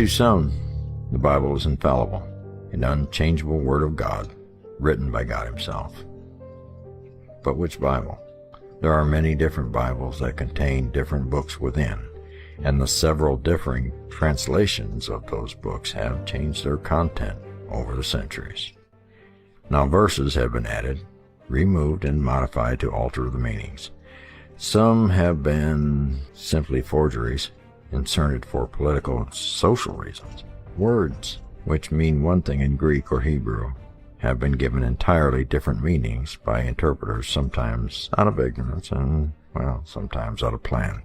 To some, the Bible is infallible, an unchangeable Word of God, written by God Himself. But which Bible? There are many different Bibles that contain different books within, and the several differing translations of those books have changed their content over the centuries. Now verses have been added, removed, and modified to alter the meanings. Some have been simply forgeries, inserted for political and social reasons. Words, which mean one thing in Greek or Hebrew, have been given entirely different meanings by interpreters, sometimes out of ignorance and, sometimes out of plan.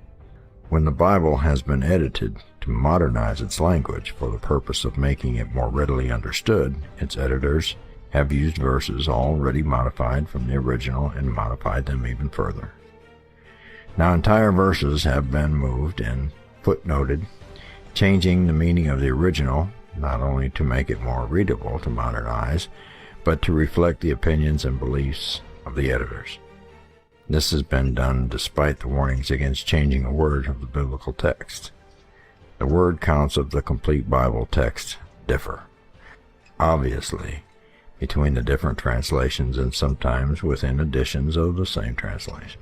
When the Bible has been edited to modernize its language for the purpose of making it more readily understood, its editors have used verses already modified from the original and modified them even further. Now entire verses have been moved and footnoted, changing the meaning of the original, not only to make it more readable to modern eyes, but to reflect the opinions and beliefs of the editors. This has been done despite the warnings against changing a word of the biblical text. The word counts of the complete Bible text differ, obviously, between the different translations and sometimes within editions of the same translation.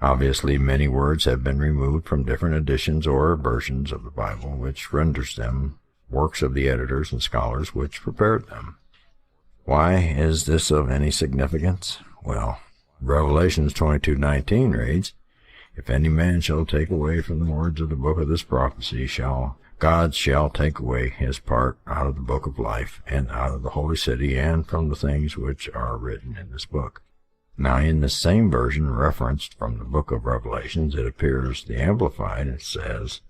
Obviously, many words have been removed from different editions or versions of the Bible, which renders them works of the editors and scholars which prepared them. Why is this of any significance? Well, Revelation 22:19 reads, "If any man shall take away from the words of the book of this prophecy, God shall take away his part out of the book of life, and out of the holy city, and from the things which are written in this book." Now, in the same version referenced from the book of Revelations, it appears the Amplified, it says,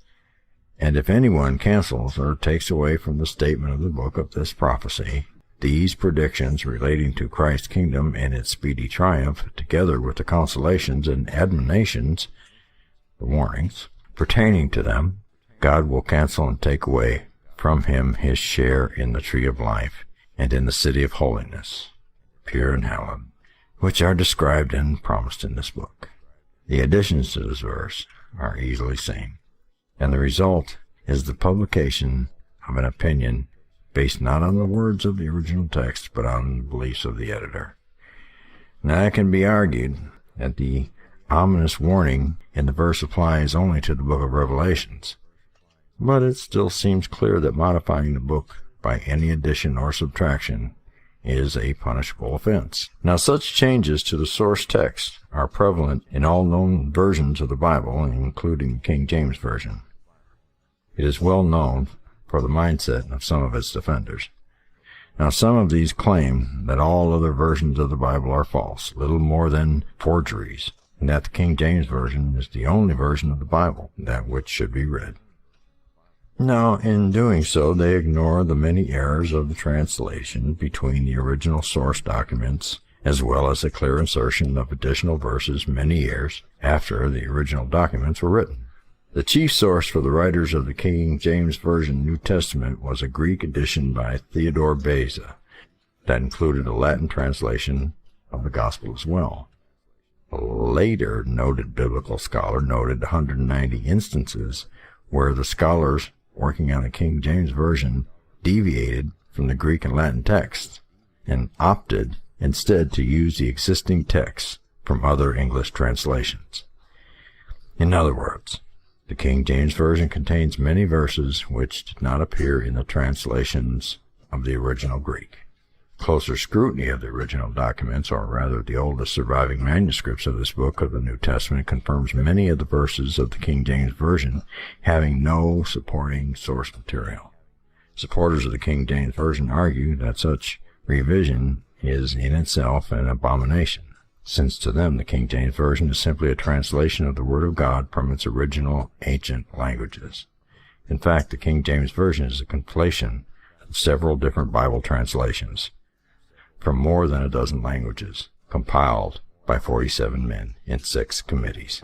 "And if anyone cancels or takes away from the statement of the book of this prophecy, these predictions relating to Christ's kingdom and its speedy triumph, together with the consolations and admonitions, the warnings, pertaining to them, God will cancel and take away from him his share in the tree of life and in the city of holiness, pure and hallowed, which are described and promised in this book." The additions to this verse are easily seen, and the result is the publication of an opinion based not on the words of the original text, but on the beliefs of the editor. Now it can be argued that the ominous warning in the verse applies only to the book of Revelations, but it still seems clear that modifying the book by any addition or subtraction is a punishable offense. Now such changes to the source text are prevalent in all known versions of the Bible, including the King James Version. It is well known for the mindset of some of its defenders. Now some of these claim that all other versions of the Bible are false, little more than forgeries, and that the King James Version is the only version of the Bible, that which should be read. Now, in doing so, they ignore the many errors of the translation between the original source documents, as well as the clear insertion of additional verses many years after the original documents were written. The chief source for the writers of the King James Version New Testament was a Greek edition by Theodore Beza that included a Latin translation of the Gospel as well. A later noted biblical scholar noted 190 instances where the scholars working on the King James Version deviated from the Greek and Latin texts and opted instead to use the existing texts from other English translations. In other words, the King James Version contains many verses which did not appear in the translations of the original Greek. Closer scrutiny of the original documents, or rather the oldest surviving manuscripts of this book of the New Testament, confirms many of the verses of the King James Version having no supporting source material. Supporters of the King James Version argue that such revision is in itself an abomination, since to them the King James Version is simply a translation of the Word of God from its original ancient languages. In fact, the King James Version is a conflation of several different Bible translations from more than a dozen languages, compiled by 47 men in 6 committees.